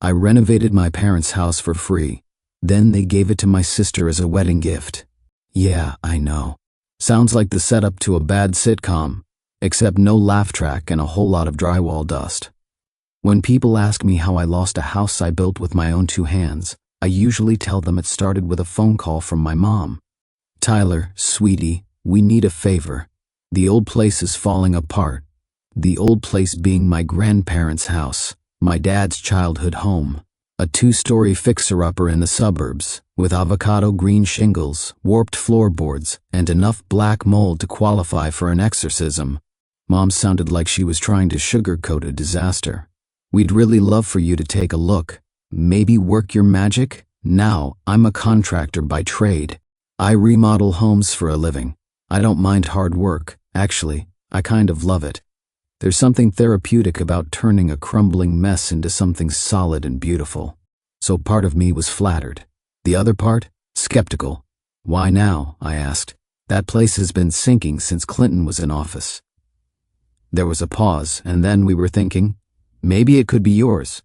I renovated my parents' house for free. Then they gave it to my sister as a wedding gift. Yeah, I know. Sounds like the setup to a bad sitcom, except no laugh track and a whole lot of drywall dust. When people ask me how I lost a house I built with my own 2 hands, I usually tell them it started with a phone call from my mom. Tyler, sweetie, we need a favor. The old place is falling apart. The old place being my grandparents' house, my dad's childhood home. A 2-story fixer-upper in the suburbs, with avocado green shingles, warped floorboards, and enough black mold to qualify for an exorcism. Mom sounded like she was trying to sugarcoat a disaster. We'd really love for you to take a look. Maybe work your magic? Now, I'm a contractor by trade. I remodel homes for a living. I don't mind hard work. Actually, I kind of love it. There's something therapeutic about turning a crumbling mess into something solid and beautiful. So part of me was flattered. The other part? Skeptical. Why now? I asked. That place has been sinking since Clinton was in office. There was a pause, and then we were thinking, maybe it could be yours.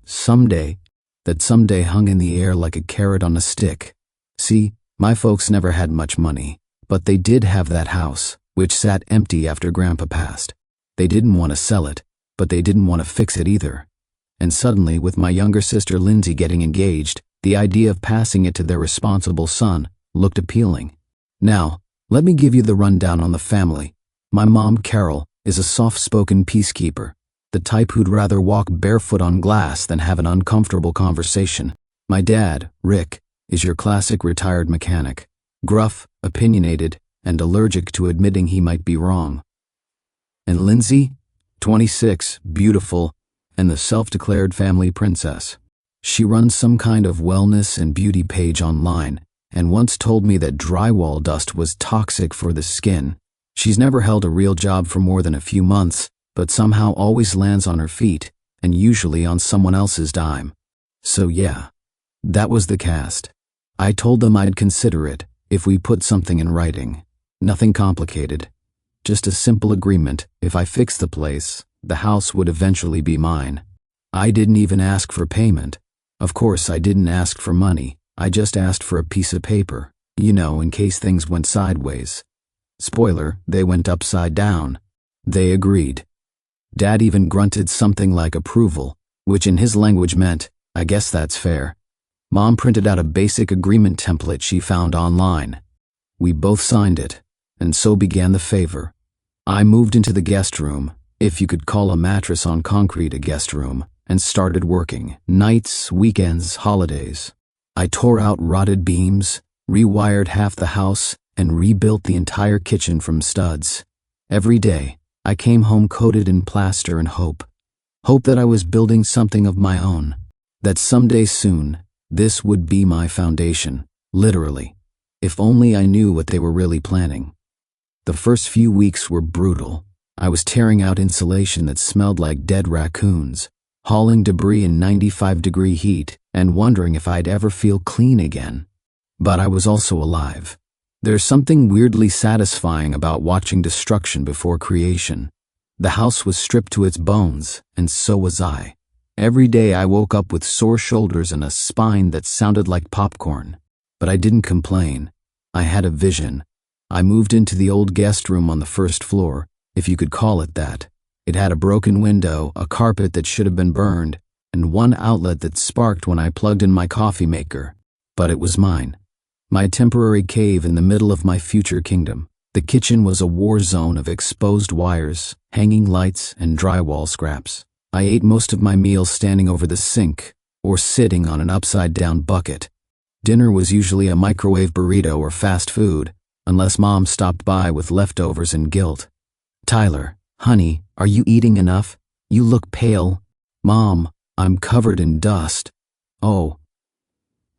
Someday. That someday hung in the air like a carrot on a stick. See, my folks never had much money, but they did have that house, which sat empty after Grandpa passed. They didn't want to sell it, but they didn't want to fix it either. And suddenly, with my younger sister Lindsey getting engaged, the idea of passing it to their responsible son looked appealing. Now, let me give you the rundown on the family. My mom, Carol, is a soft-spoken peacekeeper, the type who'd rather walk barefoot on glass than have an uncomfortable conversation. My dad, Rick, is your classic retired mechanic, gruff, opinionated, and allergic to admitting he might be wrong. And Lindsey, 26, beautiful, and the self-declared family princess. She runs some kind of wellness and beauty page online, and once told me that drywall dust was toxic for the skin. She's never held a real job for more than a few months, but somehow always lands on her feet, and usually on someone else's dime. So yeah, that was the cast. I told them I'd consider it if we put something in writing. Nothing complicated. Just a simple agreement. If I fixed the place, the house would eventually be mine. I didn't even ask for payment. Of course, I didn't ask for money. I just asked for a piece of paper, in case things went sideways. Spoiler, they went upside down. They agreed. Dad even grunted something like approval, which in his language meant, I guess that's fair. Mom printed out a basic agreement template she found online. We both signed it, and so began the favor. I moved into the guest room, if you could call a mattress on concrete a guest room, and started working, nights, weekends, holidays. I tore out rotted beams, rewired half the house, and rebuilt the entire kitchen from studs. Every day, I came home coated in plaster and hope. Hope that I was building something of my own. That someday soon, this would be my foundation, literally. If only I knew what they were really planning. The first few weeks were brutal. I was tearing out insulation that smelled like dead raccoons, hauling debris in 95-degree heat, and wondering if I'd ever feel clean again. But I was also alive. There's something weirdly satisfying about watching destruction before creation. The house was stripped to its bones, and so was I. Every day I woke up with sore shoulders and a spine that sounded like popcorn. But I didn't complain. I had a vision. I moved into the old guest room on the first floor, if you could call it that. It had a broken window, a carpet that should have been burned, and one outlet that sparked when I plugged in my coffee maker. But it was mine. My temporary cave in the middle of my future kingdom. The kitchen was a war zone of exposed wires, hanging lights, and drywall scraps. I ate most of my meals standing over the sink, or sitting on an upside-down bucket. Dinner was usually a microwave burrito or fast food, unless Mom stopped by with leftovers and guilt. Tyler, honey, are you eating enough? You look pale. Mom, I'm covered in dust. Oh.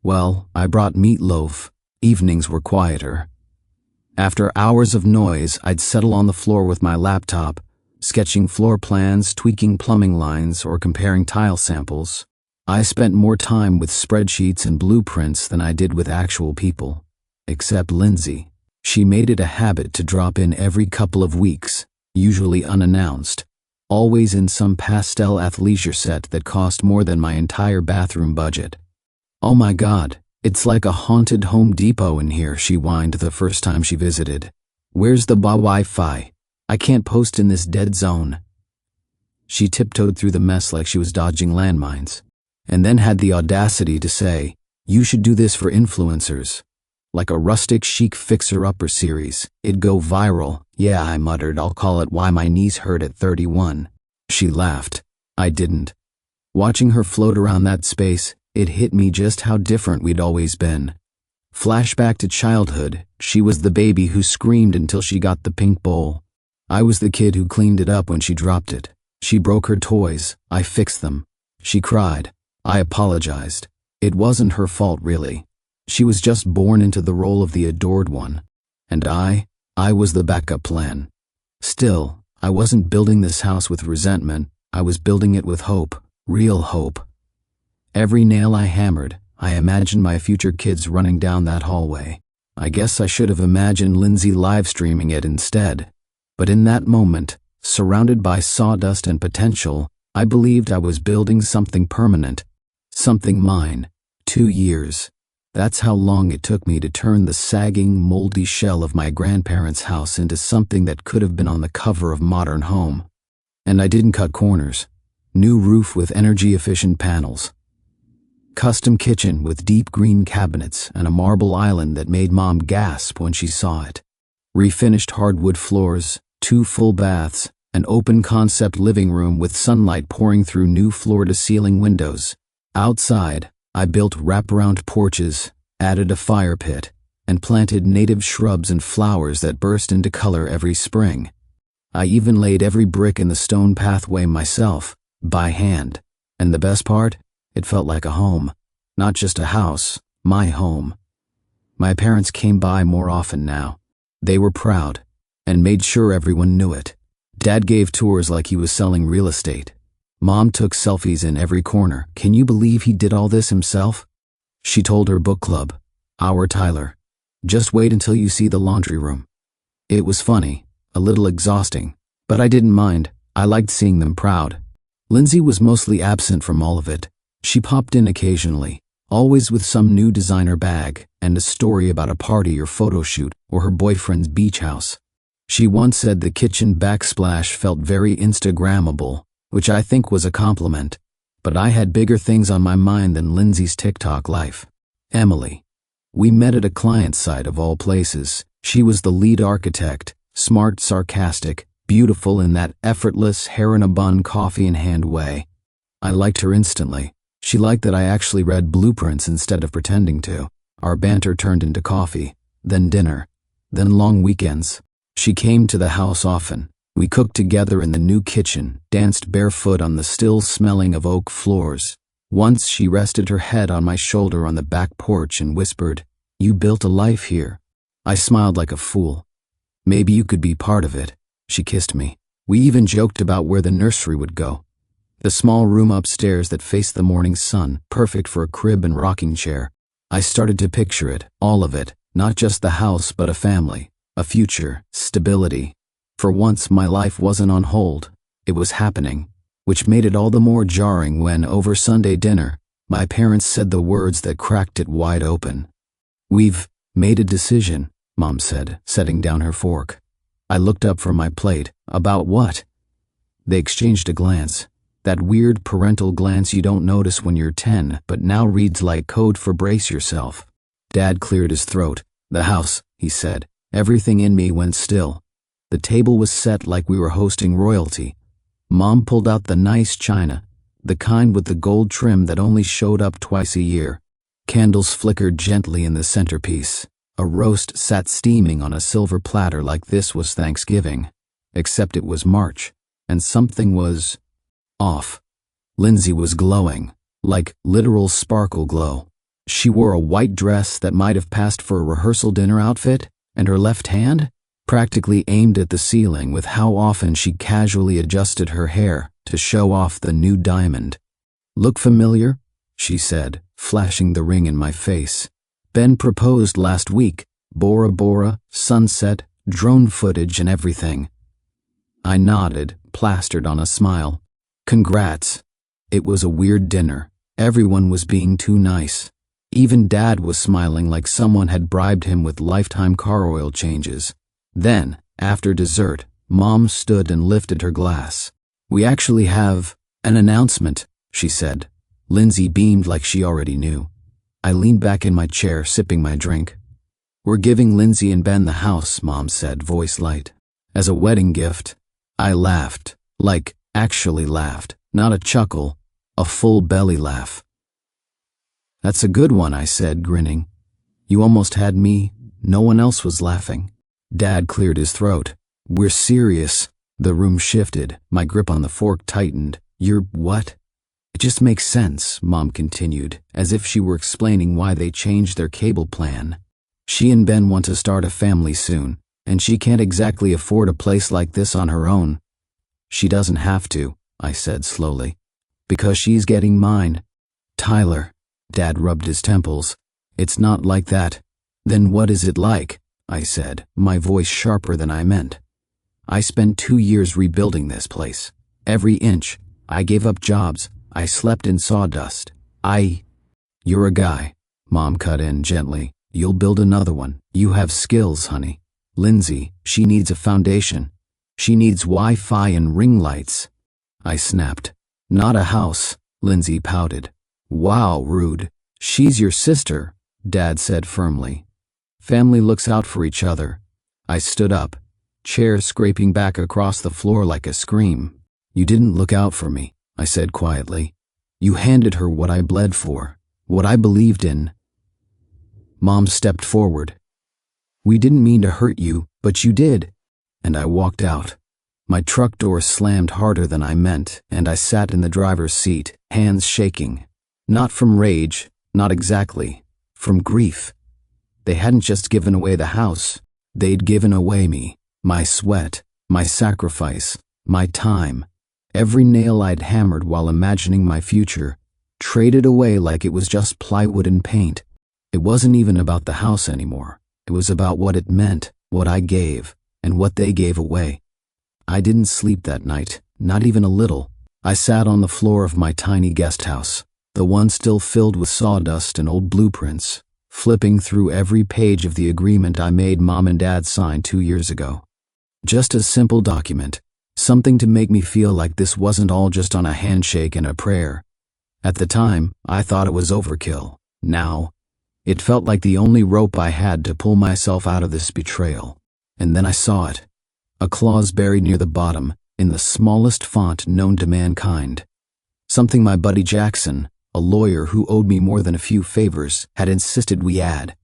Well, I brought meatloaf. Evenings were quieter. After hours of noise, I'd settle on the floor with my laptop, sketching floor plans, tweaking plumbing lines, or comparing tile samples. I spent more time with spreadsheets and blueprints than I did with actual people. Except Lindsey. She made it a habit to drop in every couple of weeks, usually unannounced. always in some pastel athleisure set that cost more than my entire bathroom budget. "Oh my God, it's like a haunted Home Depot in here," she whined the first time she visited. "Where's the Wi-Fi? I can't post in this dead zone." She tiptoed through the mess like she was dodging landmines, and then had the audacity to say, "You should do this for influencers. Like a rustic chic fixer-upper series. It'd go viral." "Yeah," I muttered, "I'll call it Why My Knees Hurt at 31. She laughed. I didn't. Watching her float around that space, it hit me just how different we'd always been. Flashback to childhood, she was the baby who screamed until she got the pink bowl. I was the kid who cleaned it up when she dropped it. She broke her toys, I fixed them. She cried. I apologized. It wasn't her fault, really. She was just born into the role of the adored one. And I was the backup plan. Still, I wasn't building this house with resentment. I was building it with hope, real hope. Every nail I hammered, I imagined my future kids running down that hallway. I guess I should have imagined Lindsey live streaming it instead. But in that moment, surrounded by sawdust and potential, I believed I was building something permanent, something mine. 2 years. That's how long it took me to turn the sagging, moldy shell of my grandparents' house into something that could have been on the cover of Modern Home. And I didn't cut corners. New roof with energy-efficient panels. Custom kitchen with deep green cabinets and a marble island that made Mom gasp when she saw it. Refinished hardwood floors, 2 full baths, an open-concept living room with sunlight pouring through new floor-to-ceiling windows. Outside, I built wraparound porches, added a fire pit, and planted native shrubs and flowers that burst into color every spring. I even laid every brick in the stone pathway myself, by hand. And the best part? It felt like a home. Not just a house, my home. My parents came by more often now. They were proud, and made sure everyone knew it. Dad gave tours like he was selling real estate. Mom took selfies in every corner. Can you believe he did all this himself? She told her book club, "Our Tyler. Just wait until you see the laundry room." It was funny, a little exhausting, but I didn't mind. I liked seeing them proud. Lindsey was mostly absent from all of it. She popped in occasionally, always with some new designer bag and a story about a party or photo shoot or her boyfriend's beach house. She once said the kitchen backsplash felt very Instagrammable, which I think was a compliment, but I had bigger things on my mind than Lindsey's TikTok life. Emily. We met at a client site of all places. She was the lead architect, smart, sarcastic, beautiful in that effortless hair-in-a-bun, coffee-in-hand way. I liked her instantly. She liked that I actually read blueprints instead of pretending to. Our banter turned into coffee, then dinner, then long weekends. She came to the house often. We cooked together in the new kitchen, danced barefoot on the still smelling of oak floors. Once she rested her head on my shoulder on the back porch and whispered, "You built a life here." I smiled like a fool. "Maybe you could be part of it." She kissed me. We even joked about where the nursery would go. The small room upstairs that faced the morning sun, perfect for a crib and rocking chair. I started to picture it, all of it, not just the house but a family, a future, stability. For once my life wasn't on hold, it was happening, which made it all the more jarring when, over Sunday dinner, my parents said the words that cracked it wide open. "We've made a decision," Mom said, setting down her fork. I looked up from my plate. "About what?" They exchanged a glance, that weird parental glance you don't notice when you're 10, but now reads like code for brace yourself. Dad cleared his throat. "The house," he said. Everything in me went still. The table was set like we were hosting royalty. Mom pulled out the nice china, the kind with the gold trim that only showed up twice a year. Candles flickered gently in the centerpiece. A roast sat steaming on a silver platter like this was Thanksgiving. Except it was March, and something was off. Lindsey was glowing, like literal sparkle glow. She wore a white dress that might have passed for a rehearsal dinner outfit, and her left hand practically aimed at the ceiling with how often she casually adjusted her hair to show off the new diamond. "Look familiar?" she said, flashing the ring in my face. "Ben proposed last week. Bora Bora, sunset, drone footage and everything." I nodded, plastered on a smile. Congrats. It was a weird dinner. Everyone was being too nice. Even Dad was smiling like someone had bribed him with lifetime car oil changes. Then, after dessert, Mom stood and lifted her glass. "We actually have an announcement," she said. Lindsey beamed like she already knew. I leaned back in my chair, sipping my drink. "We're giving Lindsey and Ben the house," Mom said, voice light. "As a wedding gift." I laughed. Like, actually laughed. Not a chuckle. A full belly laugh. "That's a good one," I said, grinning. "You almost had me." No one else was laughing. Dad cleared his throat. "We're serious." The room shifted. My grip on the fork tightened. "You're what?" "It just makes sense," Mom continued, as if she were explaining why they changed their cable plan. "She and Ben want to start a family soon, and she can't exactly afford a place like this on her own." "She doesn't have to," I said slowly, "because she's getting mine." "Tyler," Dad rubbed his temples, "it's not like that." "Then what is it like?" I said, my voice sharper than I meant. "I spent 2 years rebuilding this place. Every inch. I gave up jobs. I slept in sawdust. You're a guy," Mom cut in gently. "You'll build another one. You have skills, honey. Lindsey, she needs a foundation. She needs Wi-Fi and ring lights." I snapped. "Not a house," Lindsey pouted. "Wow, rude. She's your sister," Dad said firmly. "Family looks out for each other." I stood up, chair scraping back across the floor like a scream. "You didn't look out for me," I said quietly. "You handed her what I bled for, what I believed in." Mom stepped forward. "We didn't mean to hurt you, but you did." And I walked out. My truck door slammed harder than I meant, and I sat in the driver's seat, hands shaking. Not from rage, not exactly. From grief. They hadn't just given away the house. They'd given away me, my sweat, my sacrifice, my time. Every nail I'd hammered while imagining my future, traded away like it was just plywood and paint. It wasn't even about the house anymore. It was about what it meant, what I gave, and what they gave away. I didn't sleep that night, not even a little. I sat on the floor of my tiny guest house, the one still filled with sawdust and old blueprints, flipping through every page of the agreement I made Mom and Dad sign 2 years ago. Just a simple document, something to make me feel like this wasn't all just on a handshake and a prayer. At the time, I thought it was overkill. Now, it felt like the only rope I had to pull myself out of this betrayal. And then I saw it. A clause buried near the bottom, in the smallest font known to mankind. Something my buddy Jackson, a lawyer who owed me more than a few favors, had insisted we add.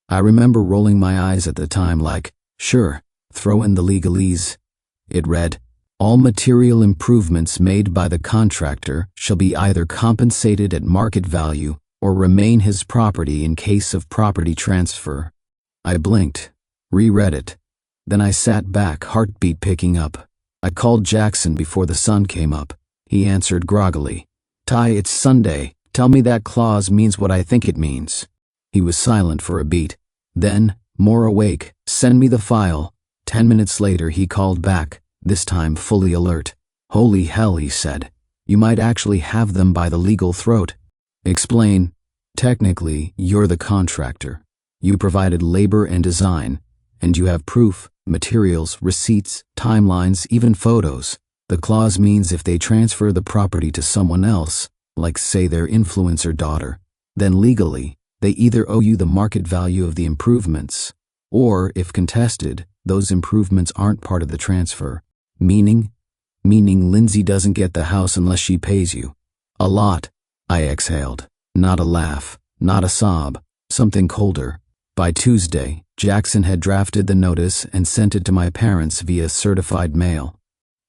I remember rolling my eyes at the time like, sure, throw in the legalese. It read, "All material improvements made by the contractor shall be either compensated at market value or remain his property in case of property transfer." I blinked, reread it. Then I sat back, heartbeat picking up. I called Jackson before the sun came up. He answered groggily, "Ty, it's Sunday. Tell me that clause means what I think it means." He was silent for a beat. Then, more awake, "Send me the file." 10 minutes later he called back, this time fully alert. "Holy hell," he said. "You might actually have them by the legal throat." "Explain." "Technically, you're the contractor. You provided labor and design, and you have proof, materials, receipts, timelines, even photos. The clause means if they transfer the property to someone else, like say their influencer daughter, then legally, they either owe you the market value of the improvements, or, if contested, those improvements aren't part of the transfer. Meaning Lindsey doesn't get the house unless she pays you. A lot." I exhaled. Not a laugh, not a sob, something colder. By Tuesday, Jackson had drafted the notice and sent it to my parents via certified mail.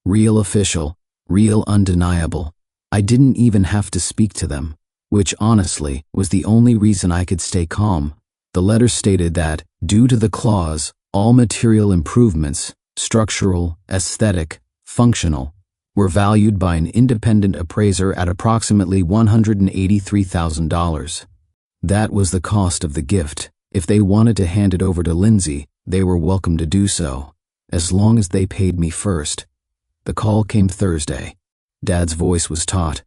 Real official, real undeniable. I didn't even have to speak to them, which honestly was the only reason I could stay calm. The letter stated that, due to the clause, all material improvements, structural, aesthetic, functional, were valued by an independent appraiser at approximately $183,000. That was the cost of the gift. If they wanted to hand it over to Lindsey, they were welcome to do so, as long as they paid me first. The call came Thursday. Dad's voice was taut.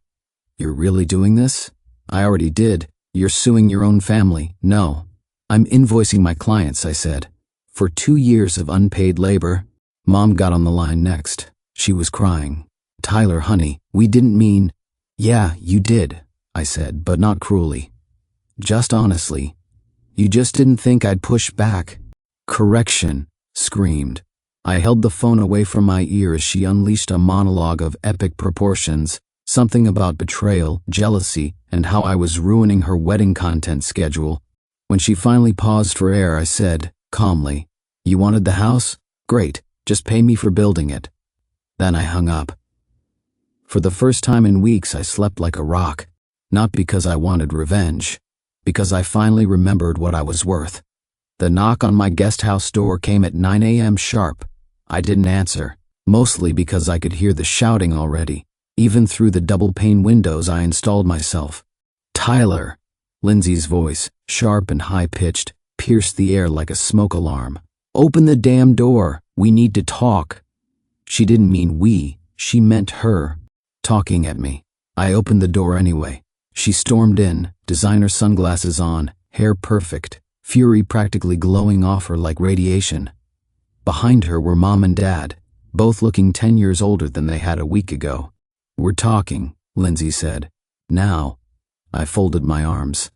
"You're really doing this?" "I already did. You're suing your own family." "No. I'm invoicing my clients," I said. "For 2 years of unpaid labor." Mom got on the line next. She was crying. "Tyler, honey, we didn't mean—" "Yeah, you did," I said, but not cruelly. "Just honestly. You just didn't think I'd push back." "Correction," screamed. I held the phone away from my ear as she unleashed a monologue of epic proportions, something about betrayal, jealousy, and how I was ruining her wedding content schedule. When she finally paused for air, I said, calmly, "You wanted the house? Great, just pay me for building it." Then I hung up. For the first time in weeks, I slept like a rock, not because I wanted revenge, because I finally remembered what I was worth. The knock on my guest house door came at 9 a.m. sharp. I didn't answer, mostly because I could hear the shouting already. Even through the double-pane windows I installed myself. "Tyler!" Lindsey's voice, sharp and high-pitched, pierced the air like a smoke alarm. "Open the damn door! We need to talk." She didn't mean we, she meant her, talking at me. I opened the door anyway. She stormed in, designer sunglasses on, hair perfect, fury practically glowing off her like radiation. Behind her were Mom and Dad, both looking 10 years older than they had a week ago. "We're talking," Lindsey said. "Now." I folded my arms.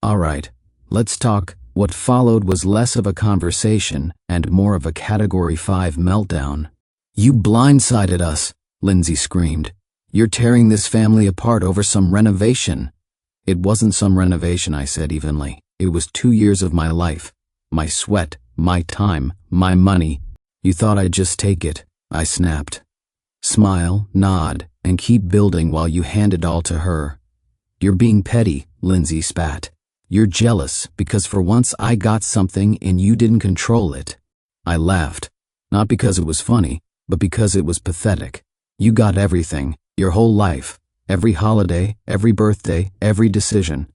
"All right, let's talk." What followed was less of a conversation and more of a Category 5 meltdown. "You blindsided us," Lindsey screamed. "You're tearing this family apart over some renovation." "It wasn't some renovation," I said evenly. "It was 2 years of my life. My sweat, my time, my money. You thought I'd just take it," I snapped. "Smile, nod, and keep building while you hand it all to her." "You're being petty," Lindsey spat. "You're jealous because for once I got something and you didn't control it." I laughed, not because it was funny, but because it was pathetic. You got everything, your whole life, every holiday, every birthday, every decision.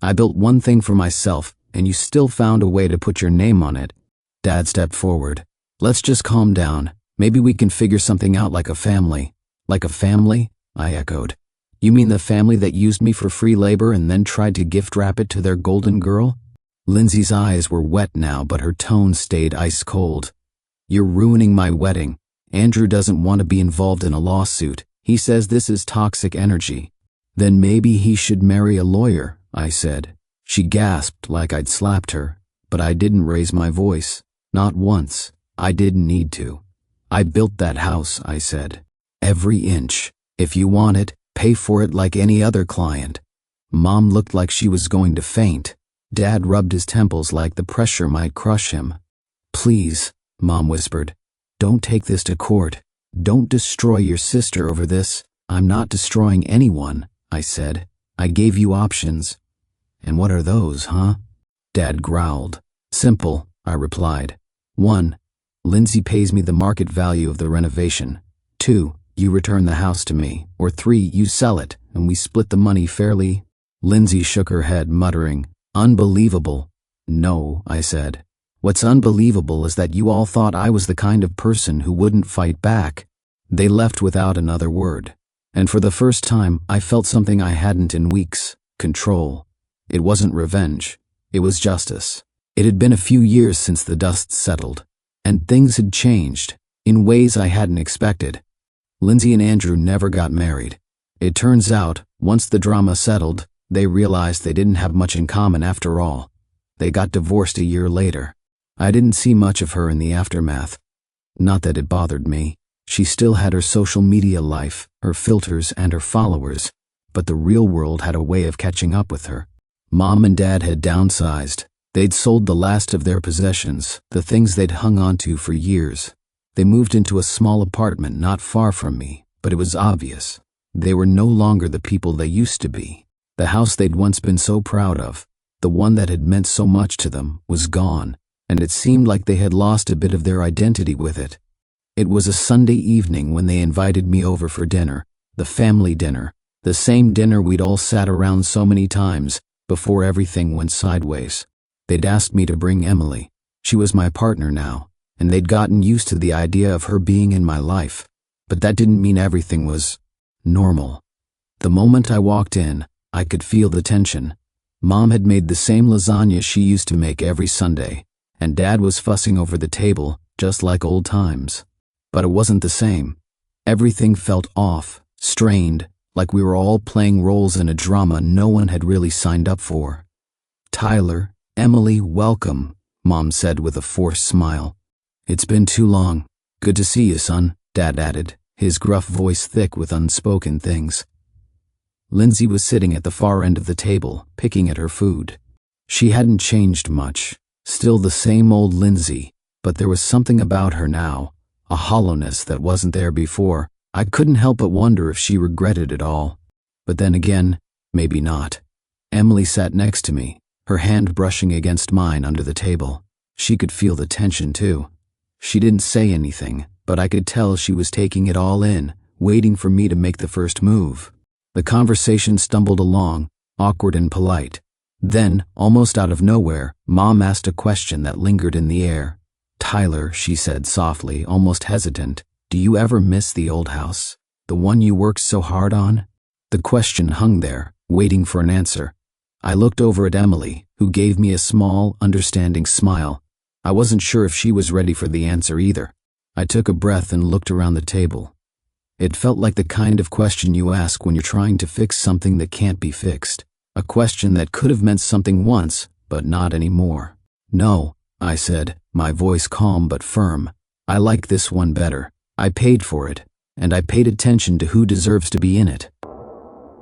I built one thing for myself, and you still found a way to put your name on it. Dad stepped forward. "Let's just calm down. Maybe we can figure something out like a family." "Like a family?" I echoed. "You mean the family that used me for free labor and then tried to gift wrap it to their golden girl?" Lindsey's eyes were wet now, but her tone stayed ice cold. "You're ruining my wedding. Andrew doesn't want to be involved in a lawsuit. He says this is toxic energy." "Then maybe he should marry a lawyer," I said. She gasped like I'd slapped her, but I didn't raise my voice. Not once. I didn't need to. "I built that house," I said. "Every inch. If you want it, pay for it like any other client." Mom looked like she was going to faint. Dad rubbed his temples like the pressure might crush him. "Please," Mom whispered. "Don't take this to court. Don't destroy your sister over this." "I'm not destroying anyone," I said. "I gave you options." "And what are those, huh?" Dad growled. "Simple," I replied. 1. Lindsey pays me the market value of the renovation. 2. You return the house to me. Or 3. You sell it, and we split the money fairly. Lindsey shook her head, muttering, "Unbelievable." "No," I said. "What's unbelievable is that you all thought I was the kind of person who wouldn't fight back." They left without another word. And for the first time, I felt something I hadn't in weeks. Control. It wasn't revenge. It was justice. It had been a few years since the dust settled, and things had changed, in ways I hadn't expected. Lindsey and Andrew never got married. It turns out, once the drama settled, they realized they didn't have much in common after all. They got divorced a year later. I didn't see much of her in the aftermath. Not that it bothered me. She still had her social media life, her filters and her followers, but the real world had a way of catching up with her. Mom and Dad had downsized. They'd sold the last of their possessions, the things they'd hung on to for years. They moved into a small apartment not far from me, but it was obvious. They were no longer the people they used to be. The house they'd once been so proud of, the one that had meant so much to them, was gone, and it seemed like they had lost a bit of their identity with it. It was a Sunday evening when they invited me over for dinner, the family dinner, the same dinner we'd all sat around so many times before everything went sideways. They'd asked me to bring Emily. She was my partner now, and they'd gotten used to the idea of her being in my life. But that didn't mean everything was normal. The moment I walked in, I could feel the tension. Mom had made the same lasagna she used to make every Sunday, and Dad was fussing over the table, just like old times. But it wasn't the same. Everything felt off, strained, like we were all playing roles in a drama no one had really signed up for. "Tyler, Emily, welcome," Mom said with a forced smile. "It's been too long. Good to see you, son," Dad added, his gruff voice thick with unspoken things. Lindsey was sitting at the far end of the table, picking at her food. She hadn't changed much, still the same old Lindsey, but there was something about her now, a hollowness that wasn't there before. I couldn't help but wonder if she regretted it all. But then again, maybe not. Emily sat next to me, her hand brushing against mine under the table. She could feel the tension too. She didn't say anything, but I could tell she was taking it all in, waiting for me to make the first move. The conversation stumbled along, awkward and polite. Then, almost out of nowhere, Mom asked a question that lingered in the air. "Tyler," she said softly, almost hesitant, "do you ever miss the old house? The one you worked so hard on?" The question hung there, waiting for an answer. I looked over at Emily, who gave me a small, understanding smile. I wasn't sure if she was ready for the answer either. I took a breath and looked around the table. It felt like the kind of question you ask when you're trying to fix something that can't be fixed. A question that could have meant something once, but not anymore. "No," I said, my voice calm but firm. "I like this one better. I paid for it, and I paid attention to who deserves to be in it."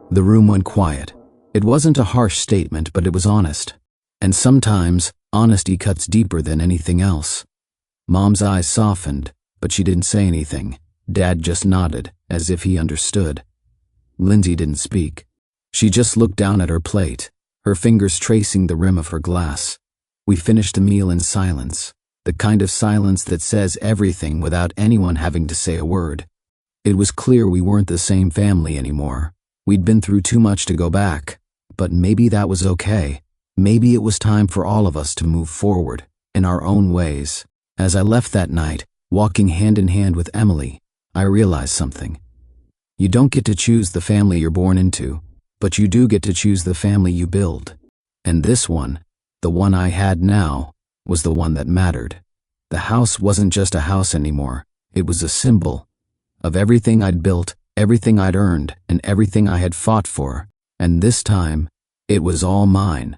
The room went quiet. It wasn't a harsh statement, but it was honest. And sometimes, honesty cuts deeper than anything else. Mom's eyes softened, but she didn't say anything. Dad just nodded, as if he understood. Lindsey didn't speak. She just looked down at her plate, her fingers tracing the rim of her glass. We finished the meal in silence, the kind of silence that says everything without anyone having to say a word. It was clear we weren't the same family anymore. We'd been through too much to go back, but maybe that was okay. Maybe it was time for all of us to move forward, in our own ways. As I left that night, walking hand in hand with Emily, I realized something. You don't get to choose the family you're born into, but you do get to choose the family you build. And this one, the one I had now, was the one that mattered. The house wasn't just a house anymore. It was a symbol of everything I'd built, everything I'd earned, and everything I had fought for. And this time, it was all mine.